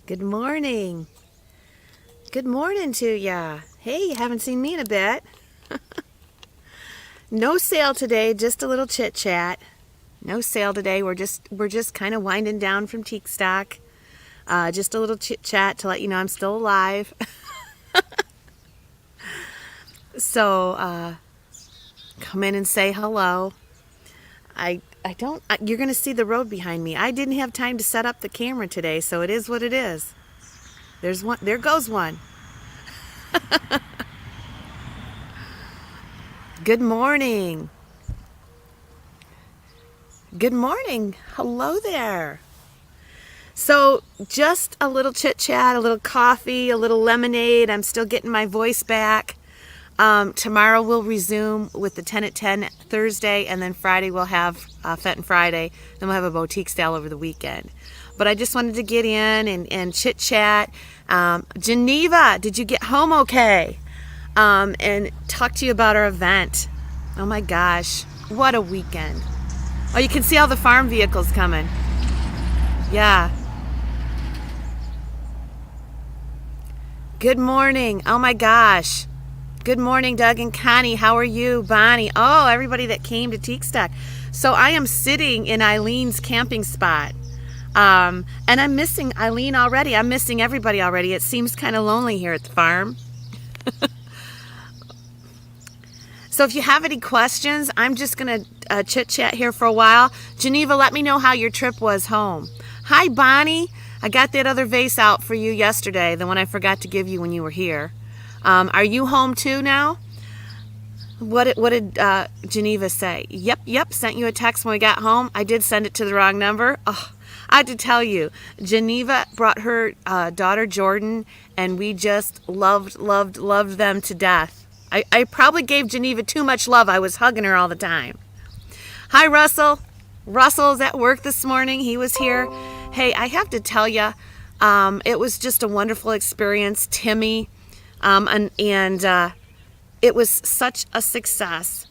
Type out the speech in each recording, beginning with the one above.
Good morning. Good morning to ya. Hey, you haven't seen me in a bit. No sale today, just a little chit chat. No sale today. We're just kind of winding down from Teak Stock. Just a little chit chat to let you know I'm still alive. So come in and say hello. You're gonna see the road behind me. I didn't have time to set up the camera today, so it is what it is. There's one. There goes one. Good morning. Good morning. Hello there. So just a little chit chat, a little coffee, a little lemonade. I'm still getting my voice back. Tomorrow we'll resume with the 10 at 10 Thursday, and then Friday we'll have Fenton Friday. Then we'll have a boutique sale over the weekend. But I just wanted to get in and chit chat. Geneva, did you get home okay? And talk to you about our event. Oh my gosh, what a weekend. Oh, you can see all the farm vehicles coming. Yeah. Good morning. Oh my gosh. Good morning, Doug and Connie. How are you? Bonnie. Oh, everybody that came to Teak Stock. So I am sitting in Eileen's camping spot. And I'm missing Eileen already. I'm missing everybody already. It seems kind of lonely here at the farm. So if you have any questions, I'm just going to chit-chat here for a while. Geneva, let me know how your trip was home. Hi, Bonnie. I got that other vase out for you yesterday, the one I forgot to give you when you were here. Are you home too now? What did Geneva say? Yep, sent you a text when we got home. I did send it to the wrong number. Oh, I had to tell you, Geneva brought her daughter Jordan, and we just loved them to death. I probably gave Geneva too much love. I was hugging her all the time. Hi, Russell. Russell's at work this morning. He was here. Hey, I have to tell you, it was just a wonderful experience. Timmy, and it was such a success.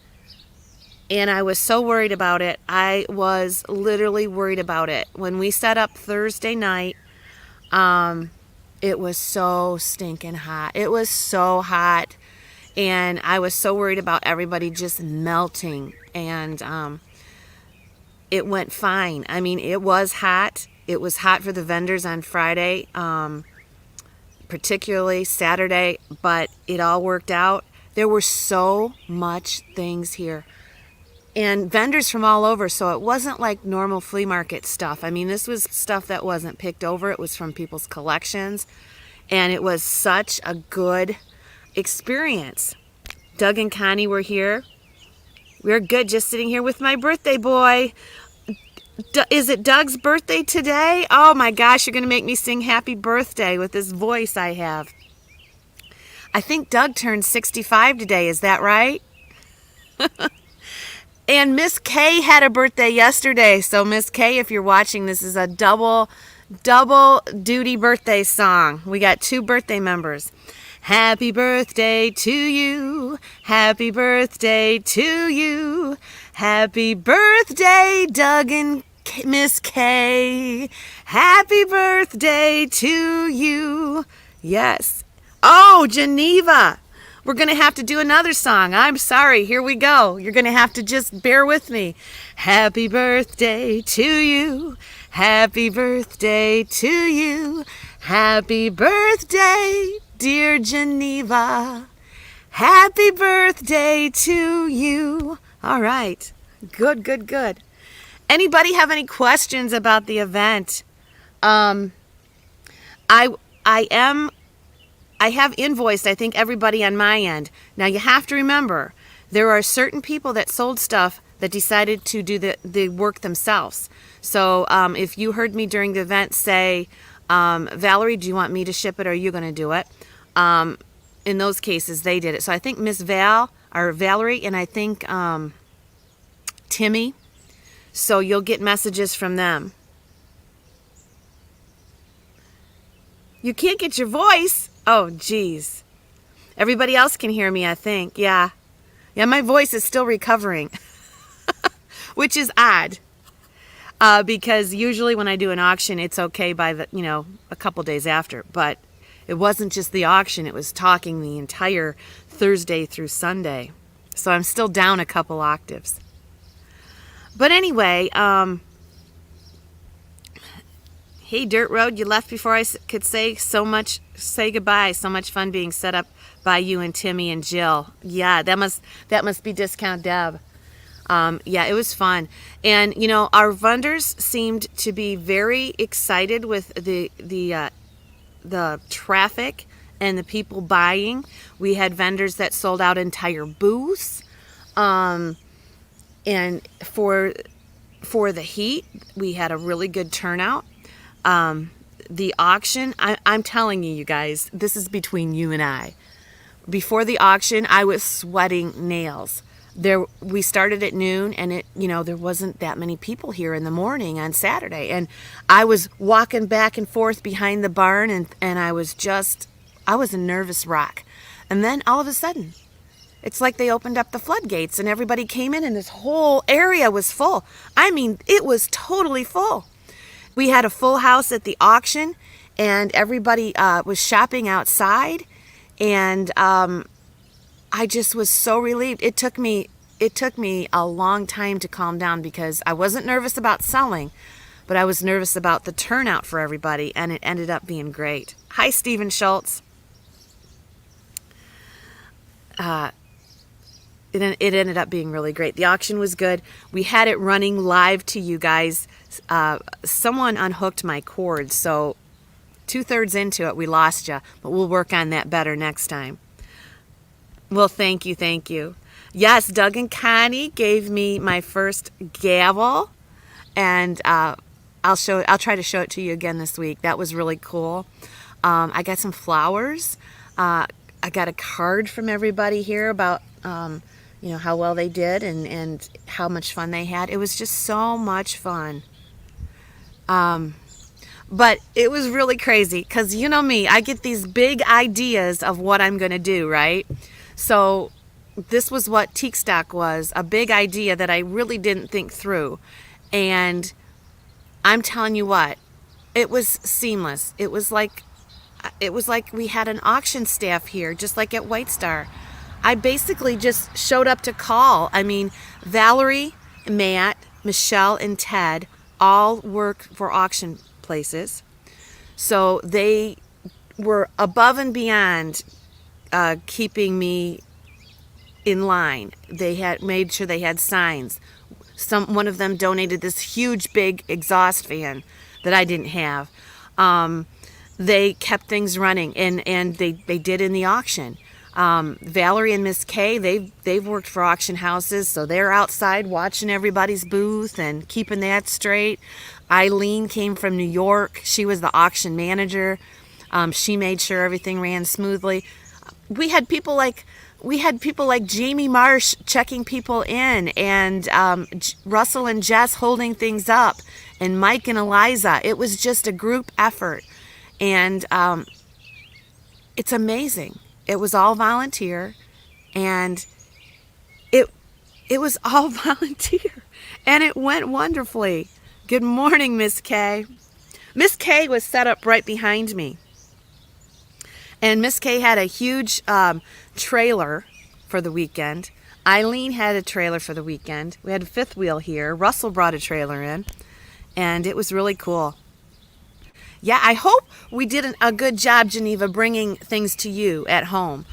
And I was so worried about it. I was literally worried about it. When we set up Thursday night, it was so stinking hot. It was so hot. And I was so worried about everybody just melting. And it went fine. I mean, it was hot. It was hot for the vendors on Friday, particularly Saturday, but it all worked out. There were so much things here. And vendors from all over, so it wasn't like normal flea market stuff. I mean, this was stuff that wasn't picked over. It was from people's collections. And it was such a good experience. Doug and Connie were here. We're good, just sitting here with my birthday boy. Is it Doug's birthday today? Oh my gosh, you're going to make me sing happy birthday with this voice I have. I think Doug turned 65 today, is that right? And Miss Kay had a birthday yesterday. So Miss Kay, if you're watching, this is a double duty birthday song. We got 2 birthday members. Happy birthday to you. Happy birthday to you. Happy birthday, Doug and Miss Kay. Happy birthday to you. Yes. Oh, Geneva. We're going to have to do another song. I'm sorry. Here we go. You're going to have to just bear with me. Happy birthday to you. Happy birthday to you. Happy birthday, dear Geneva. Happy birthday to you. All right. Good. Anybody have any questions about the event? I have invoiced, I think, everybody on my end. Now, you have to remember, there are certain people that sold stuff that decided to do the work themselves. So if you heard me during the event say, Valerie, do you want me to ship it or are you going to do it? In those cases, they did it. So I think Miss Valerie, and I think Timmy. So you'll get messages from them. You can't get your voice? Oh, geez. Everybody else can hear me, I think. Yeah, my voice is still recovering, which is odd. because usually when I do an auction, it's okay by a couple days after. But it wasn't just the auction; it was talking the entire Thursday through Sunday. So I'm still down a couple octaves. But anyway, hey, Dirt Road, you left before I could say goodbye. So much fun being set up by you and Timmy and Jill. Yeah, that must be Discount Deb. Yeah, it was fun. And, our vendors seemed to be very excited with the traffic and the people buying. We had vendors that sold out entire booths. And for the heat, we had a really good turnout. The auction, I'm telling you guys, this is between you and I. Before the auction, I was sweating nails. We started at noon, and there wasn't that many people here in the morning on Saturday, and I was walking back and forth behind the barn, and I was a nervous wreck. And then all of a sudden, it's like they opened up the floodgates, and everybody came in, and this whole area was full. I mean, it was totally full. We had a full house at the auction, and everybody was shopping outside, and I just was so relieved. It took me a long time to calm down because I wasn't nervous about selling, but I was nervous about the turnout for everybody, and it ended up being great. Hi, Stephen Schultz. It ended up being really great. The auction was good. We had it running live to you guys. Someone unhooked my cord, so 2/3 into it, we lost you, but we'll work on that better next time. Well, thank you. Yes, Doug and Connie gave me my first gavel, and I'll try to show it to you again this week. That was really cool. I got some flowers. I got a card from everybody here about how well they did and how much fun they had. It was just so much fun. But it was really crazy because you know me, I get these big ideas of what I'm going to do, right? So this was what Teak Stock was, a big idea that I really didn't think through. And I'm telling you what, it was seamless. It was like we had an auction staff here, just like at White Star. I basically just showed up to call. I mean, Valerie, Matt, Michelle, and Ted all work for auction places. So they were above and beyond keeping me in line. They had made sure they had signs. One of them donated this huge big exhaust fan that I didn't have. They kept things running, and they did in the auction. Valerie and Miss Kay, they've worked for auction houses, so they're outside watching everybody's booth and keeping that straight. Eileen came from New York. She was the auction manager. She made sure everything ran smoothly. We had people like Jamie Marsh checking people in, and Russell and Jess holding things up, and Mike and Eliza. It was just a group effort, and it's amazing. It was all volunteer, and it was all volunteer, and it went wonderfully. Good morning, Miss Kay. Miss Kay was set up right behind me. And Miss Kay had a huge trailer for the weekend. Eileen had a trailer for the weekend. We had a fifth wheel here. Russell brought a trailer in, and it was really cool. Yeah, I hope we did a good job, Geneva, bringing things to you at home.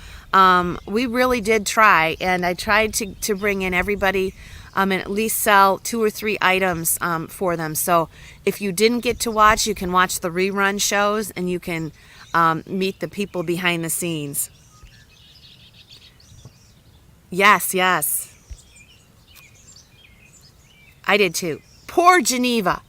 We really did try, and I tried to bring in everybody and at least sell 2 or 3 items for them. So if you didn't get to watch, you can watch the rerun shows, and you can meet the people behind the scenes. Yes. I did too. Poor Geneva.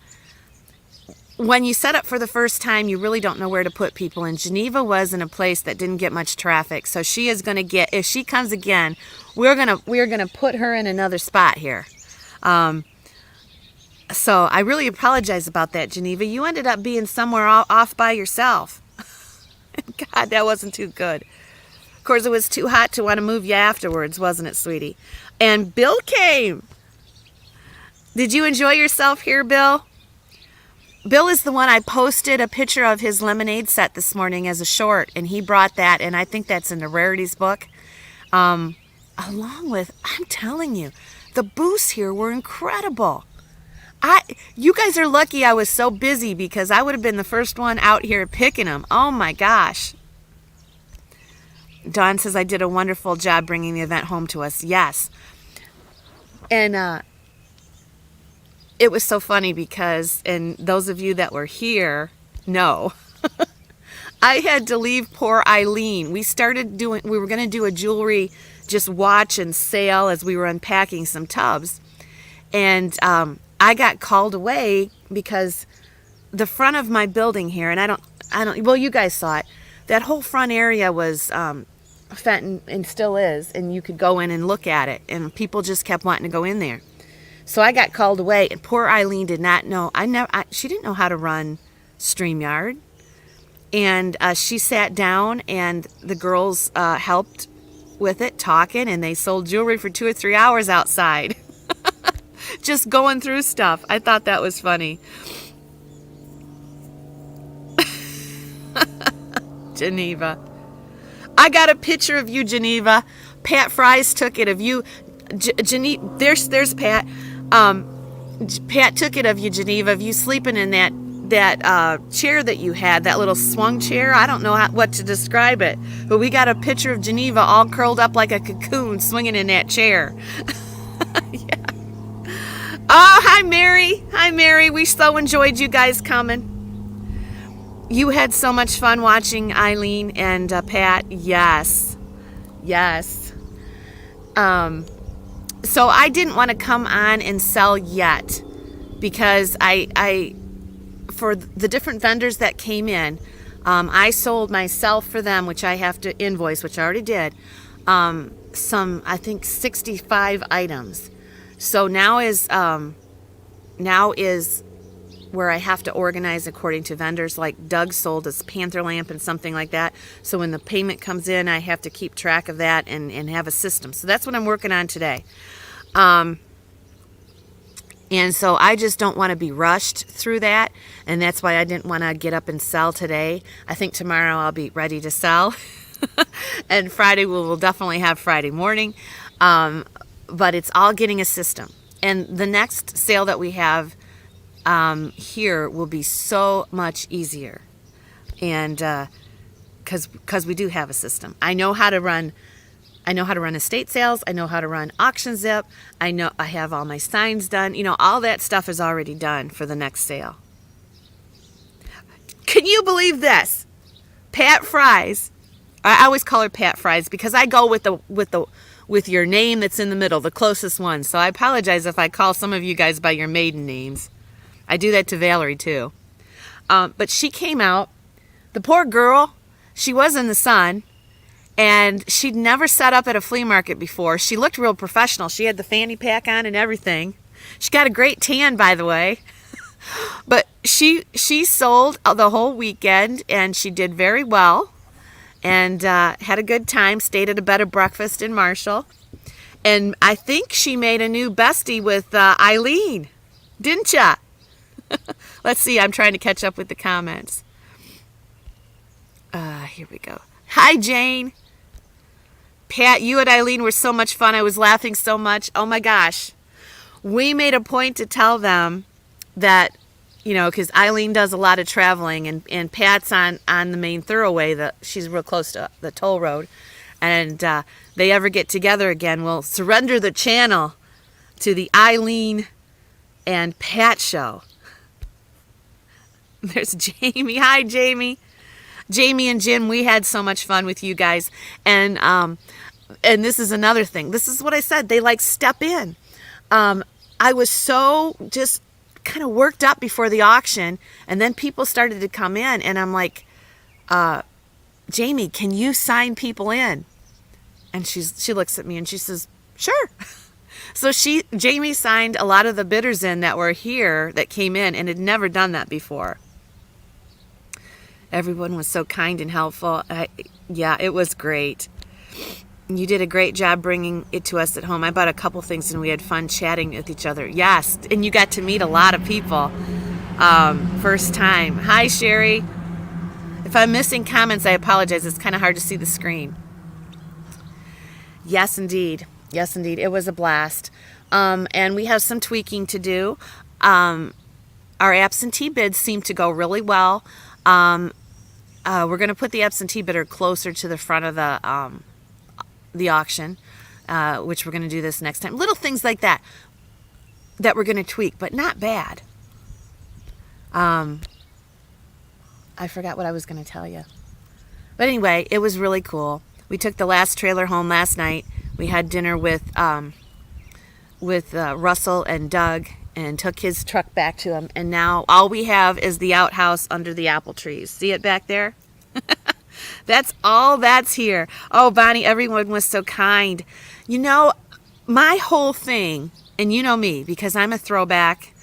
When you set up for the first time, you really don't know where to put people. And Geneva was in a place that didn't get much traffic. So she is going to get, if she comes again, we're gonna put her in another spot here. So I really apologize about that, Geneva. You ended up being somewhere off by yourself. God, that wasn't too good. Of course, it was too hot to want to move you afterwards, wasn't it, sweetie? And Bill came. Did you enjoy yourself here, Bill? Bill is the one I posted a picture of his lemonade set this morning as a short, and he brought that, and I think that's in the Rarities book. Along with, I'm telling you, the booths here were incredible. You guys are lucky I was so busy, because I would have been the first one out here picking them. Oh my gosh. Dawn says I did a wonderful job bringing the event home to us. Yes. And it was so funny because, and those of you that were here know, I had to leave poor Eileen. We were going to do a jewelry just watch and sale as we were unpacking some tubs. And I got called away because the front of my building here, and well, you guys saw it, that whole front area was Fenton, and still is, and you could go in and look at it, and people just kept wanting to go in there. So I got called away, and poor Eileen did not know. She didn't know how to run StreamYard, and she sat down, and the girls helped with it, talking, and they sold jewelry for 2 or 3 hours outside, just going through stuff. I thought that was funny. Geneva. I got a picture of you, Geneva. Pat Fries took it of you. Geneva, there's Pat. Pat took it of you, Geneva, of you sleeping in that chair that you had, that little swung chair. I don't know what to describe it, but we got a picture of Geneva all curled up like a cocoon, swinging in that chair. Yeah. Oh, hi, Mary. Hi, Mary. We so enjoyed you guys coming. You had so much fun watching Eileen and Pat. Yes. Yes. So I didn't want to come on and sell yet, because I for the different vendors that came in, I sold myself for them, which I have to invoice, which I already did, some, I think, 65 items. So now is where I have to organize according to vendors. Like Doug sold a Panther lamp and something like that. So when the payment comes in, I have to keep track of that and have a system. So that's what I'm working on today. And so I just don't want to be rushed through that. And that's why I didn't want to get up and sell today. I think tomorrow I'll be ready to sell. And Friday we'll definitely have Friday morning. But it's all getting a system. And the next sale that we have here will be so much easier, and because we do have a system. I know how to run estate sales. I know how to run auction zip. I have all my signs done. All that stuff is already done for the next sale. Can you believe this? Pat Fries. I always call her Pat Fries because I go with your name that's in the middle, the closest one. So I apologize if I call some of you guys by your maiden names. I do that to Valerie too. But she came out, the poor girl, she was in the sun, and she'd never set up at a flea market before. She looked real professional. She had the fanny pack on and everything. She got a great tan, by the way. But she sold the whole weekend, and she did very well, and had a good time, stayed at a bed and breakfast in Marshall. And I think she made a new bestie with Eileen, didn't ya? Let's see, I'm trying to catch up with the comments. Here we go. Hi, Jane. Pat, you and Eileen were so much fun. I was laughing so much. Oh my gosh. We made a point to tell them that, because Eileen does a lot of traveling, and Pat's on the main thoroughway. She's real close to the toll road. And they ever get together again, we'll surrender the channel to the Eileen and Pat show. There's Jamie. Hi, Jamie. Jamie and Jim, we had so much fun with you guys. And this is another thing. This is what I said. They step in. I was so just kind of worked up before the auction, and then people started to come in, and I'm like, Jamie, can you sign people in? And she looks at me and she says, sure. So Jamie signed a lot of the bidders in that were here, that came in and had never done that before. Everyone was so kind and helpful. Yeah, it was great. You did a great job bringing it to us at home. I bought a couple things and we had fun chatting with each other. Yes, and you got to meet a lot of people. first time. Hi, Sherry. If I'm missing comments, I apologize. It's kind of hard to see the screen. Yes, indeed. Yes, indeed. It was a blast. And we have some tweaking to do. Our absentee bids seem to go really well. We're going to put the absentee bidder closer to the front of the auction, which we're going to do this next time. Little things like that we're going to tweak, but not bad. I forgot what I was going to tell you. But anyway, it was really cool. We took the last trailer home last night. We had dinner with Russell and Doug and took his truck back to him. And now all we have is the outhouse under the apple trees. See it back there? That's all that's here. Oh, Bonnie, everyone was so kind. You know, my whole thing, and you know me, because I'm a throwback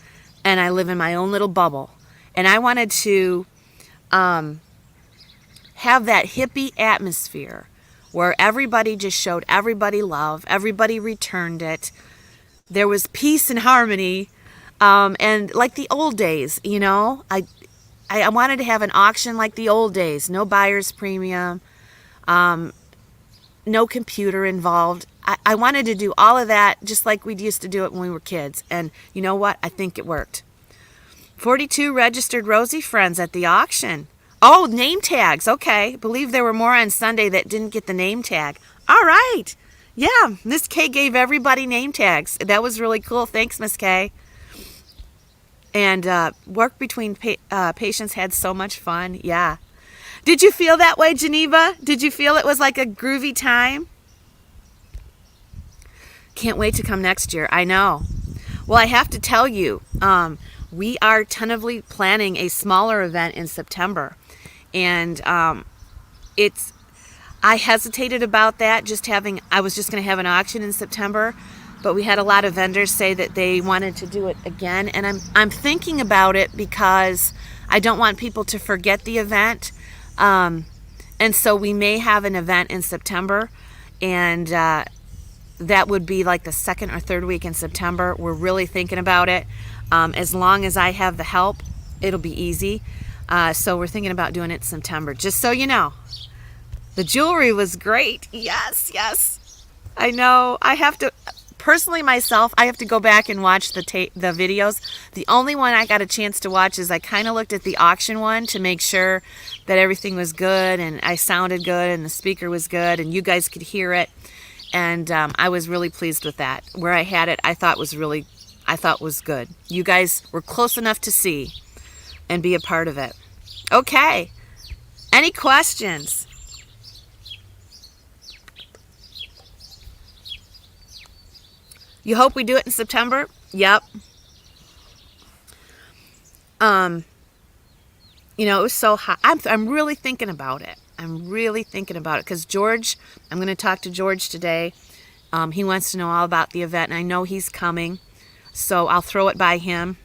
and I live in my own little bubble. And I wanted to have that hippie atmosphere where everybody just showed everybody love, everybody returned it. There was peace and harmony, and like the old days, you know. I wanted to have an auction like the old days, no buyer's premium, no computer involved. I wanted to do all of that just like we used to do it when we were kids, and you know what? I think it worked. 42 registered Rosie friends at the auction. Oh, name tags. Okay. Believe there were more on Sunday that didn't get the name tag. All right. Yeah, Miss K gave everybody name tags. That was really cool. Thanks, Miss K. And work between patients had so much fun. Yeah. Did you feel that way, Geneva? Did you feel it was like a groovy time? Can't wait to come next year. I know. Well, I have to tell you, we are tentatively planning a smaller event in September. And I hesitated about that, I was just going to have an auction in September, but we had a lot of vendors say that they wanted to do it again. And I'm thinking about it because I don't want people to forget the event. And so we may have an event in September, and that would be like the second or third week in September. We're really thinking about it. As long as I have the help, it'll be easy. So we're thinking about doing it in September, just so you know. The jewelry was great. Yes, yes. I know. I have to, personally myself, I have to go back and watch the videos. The only one I got a chance to watch is I kind of looked at the auction one to make sure that everything was good and I sounded good and the speaker was good and you guys could hear it. And I was really pleased with that. Where I had it, I thought was good. You guys were close enough to see and be a part of it. Okay. Any questions? You hope we do it in September? Yep. You know, it was so hot. I'm really thinking about it. Because George, I'm going to talk to George today. He wants to know all about the event, and I know he's coming. So I'll throw it by him.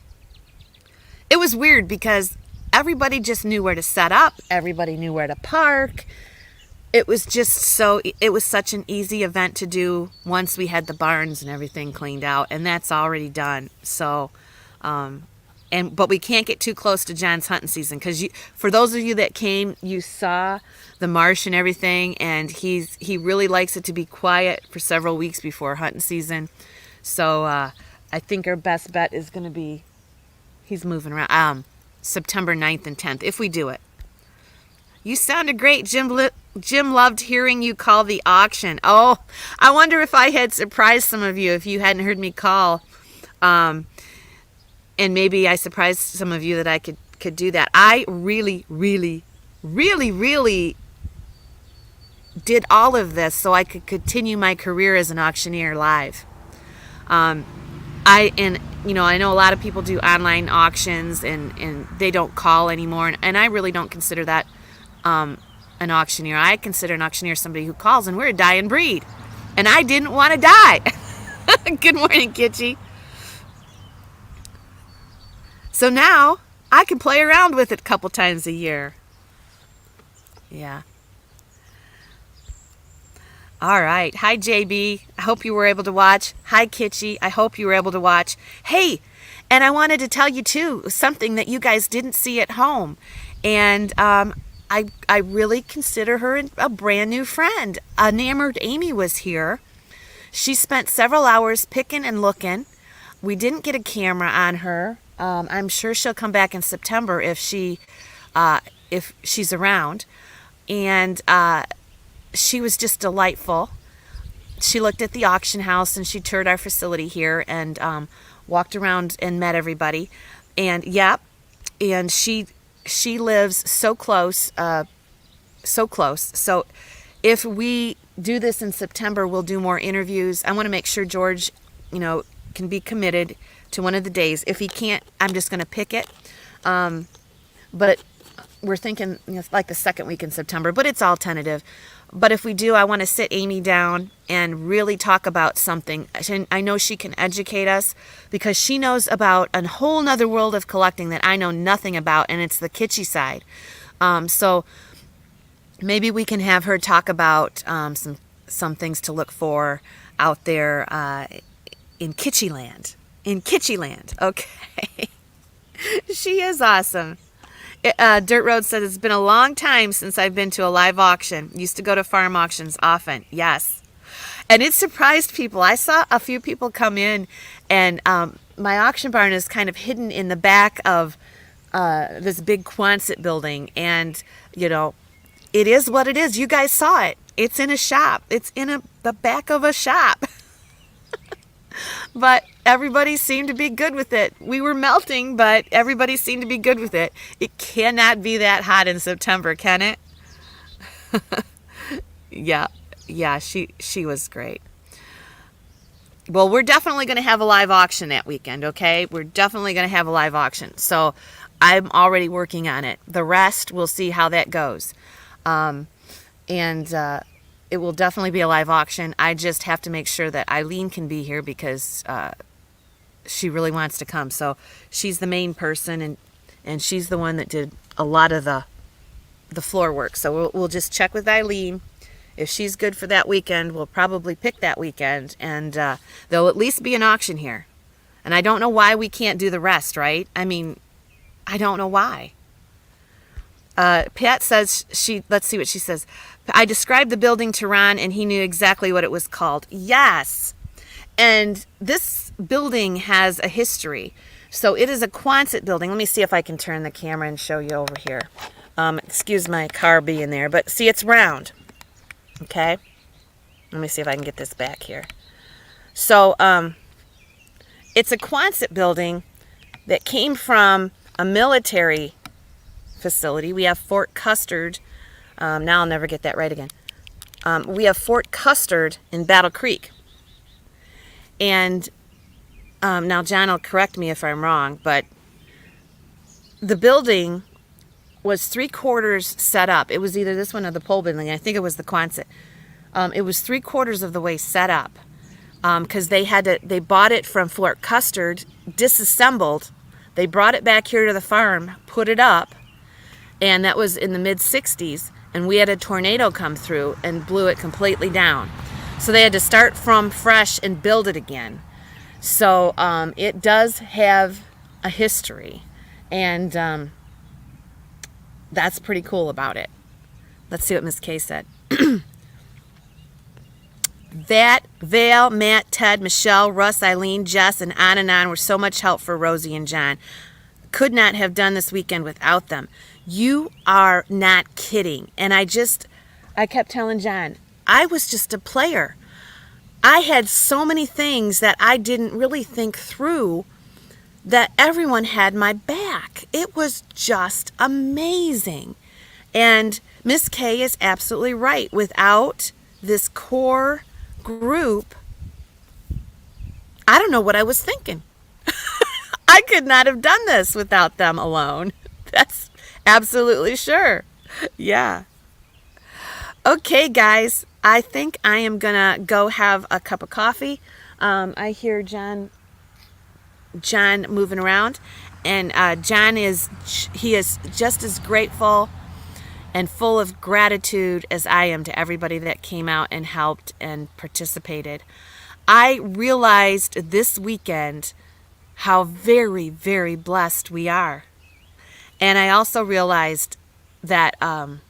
It was weird because everybody just knew where to set up. Everybody knew where to park. It was such an easy event to do once we had the barns and everything cleaned out, and that's already done. So, but we can't get too close to John's hunting season because for those of you that came, you saw the marsh and everything, and he really likes it to be quiet for several weeks before hunting season. So I think our best bet is going to be he's moving around September 9th and 10th if we do it. You sounded great, Jim. Jim loved hearing you call the auction. Oh, I wonder if I had surprised some of you if you hadn't heard me call. And maybe I surprised some of you that I could do that. I really, really, really, really did all of this so I could continue my career as an auctioneer live. I know a lot of people do online auctions and they don't call anymore. And I really don't consider that an auctioneer. I consider an auctioneer somebody who calls, and we're a dying breed. And I didn't want to die. Good morning, Kitchy. So now I can play around with it a couple times a year. Yeah. All right. Hi, JB. I hope you were able to watch. Hi, Kitchy. I hope you were able to watch. Hey, And I wanted to tell you too something that you guys didn't see at home, and I really consider her a brand new friend. Enamored Amy was here. She spent several hours picking and looking. We didn't get a camera on her. I'm sure she'll come back in September if she's around. And she was just delightful. She looked at the auction house and she toured our facility here and walked around and met everybody. And and she lives so close, so close. So if we do this in September, we'll do more interviews. I want to make sure George, can be committed to one of the days. If he can't, I'm just going to pick it. But we're thinking like the second week in September, but it's all tentative. But if we do, I want to sit Amy down and really talk about something. I know she can educate us because she knows about a whole nother world of collecting that I know nothing about, and it's the kitschy side. So maybe we can have her talk about some things to look for out there in kitschy land. In kitschy land, okay. She is awesome. Dirt Road says, it's been a long time since I've been to a live auction. Used to go to farm auctions often. Yes. And it surprised people. I saw a few people come in, and my auction barn is kind of hidden in the back of this big Quonset building. And, it is what it is. You guys saw it. It's in a shop. It's in the back of a shop. But everybody seemed to be good with it. We were melting, but everybody seemed to be good with it. It cannot be that hot in September, can it? Yeah, she was great. Well, we're definitely going to have a live auction that weekend, okay? We're definitely going to have a live auction. So I'm already working on it. The rest, we'll see how that goes. It will definitely be a live auction. I just have to make sure that Eileen can be here because she really wants to come. So she's the main person, and she's the one that did a lot of the floor work. So we'll just check with Eileen. If she's good for that weekend, we'll probably pick that weekend, and there'll at least be an auction here. And I don't know why we can't do the rest, right? I mean, I don't know why. Pat says let's see what she says. I described the building to Ron and he knew exactly what it was called. Yes. And this building has a history. So it is a Quonset building. Let me see if I can turn the camera and show you over here. Excuse my car being there, but see, it's round. Okay. Let me see if I can get this back here. So, it's a Quonset building that came from a military facility. We have Fort Custard. Now I'll never get that right again. We have Fort Custard in Battle Creek. And now John will correct me if I'm wrong, but the building was 3/4 set up. It was either this one or the pole building. I think it was the Quonset. It was 3/4 of the way set up because they bought it from Fort Custard, disassembled. They brought it back here to the farm, put it up, and that was in the mid-'60s. And we had a tornado come through and blew it completely down. So they had to start from fresh and build it again. So it does have a history. And that's pretty cool about it. Let's see what Miss Kay said. That, Val, Matt, Ted, Michelle, Russ, Eileen, Jess, and on were so much help for Rosie and John. Could not have done this weekend without them. You are not kidding. And I kept telling John, I was just a player. I had so many things that I didn't really think through that everyone had my back. It was just amazing. And Miss Kay is absolutely right. Without this core group, I don't know what I was thinking. I could not have done this without them alone. That's absolutely sure. Yeah. Okay, guys. I think I am going to go have a cup of coffee. I hear John moving around. And John is just as grateful and full of gratitude as I am to everybody that came out and helped and participated. I realized this weekend how very, very blessed we are. And I also realized that, that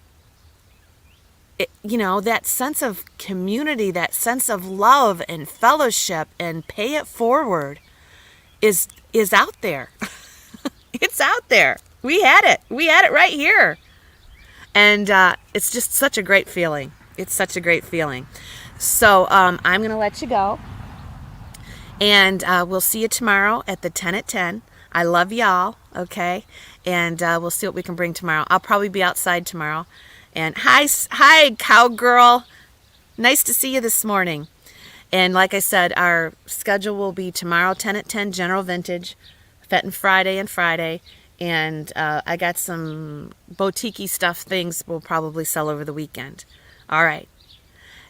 sense of community, that sense of love and fellowship and pay it forward is out there. It's out there. We had it. We had it right here. And it's just such a great feeling. It's such a great feeling. So I'm going to let you go. And we'll see you tomorrow at the 10 at 10. I love y'all, okay? And we'll see what we can bring tomorrow. I'll probably be outside tomorrow. And hi, cowgirl. Nice to see you this morning. And like I said, our schedule will be tomorrow, 10 at 10, General Vintage, Fettin' Friday and Friday. And I got some boutique-y stuff things we'll probably sell over the weekend. All right.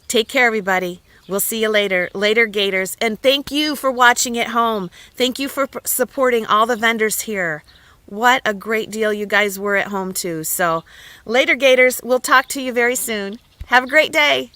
Take care, everybody. We'll see you later. Later, Gators. And thank you for watching at home. Thank you for supporting all the vendors here. What a great deal you guys were at home, too. So later, Gators. We'll talk to you very soon. Have a great day.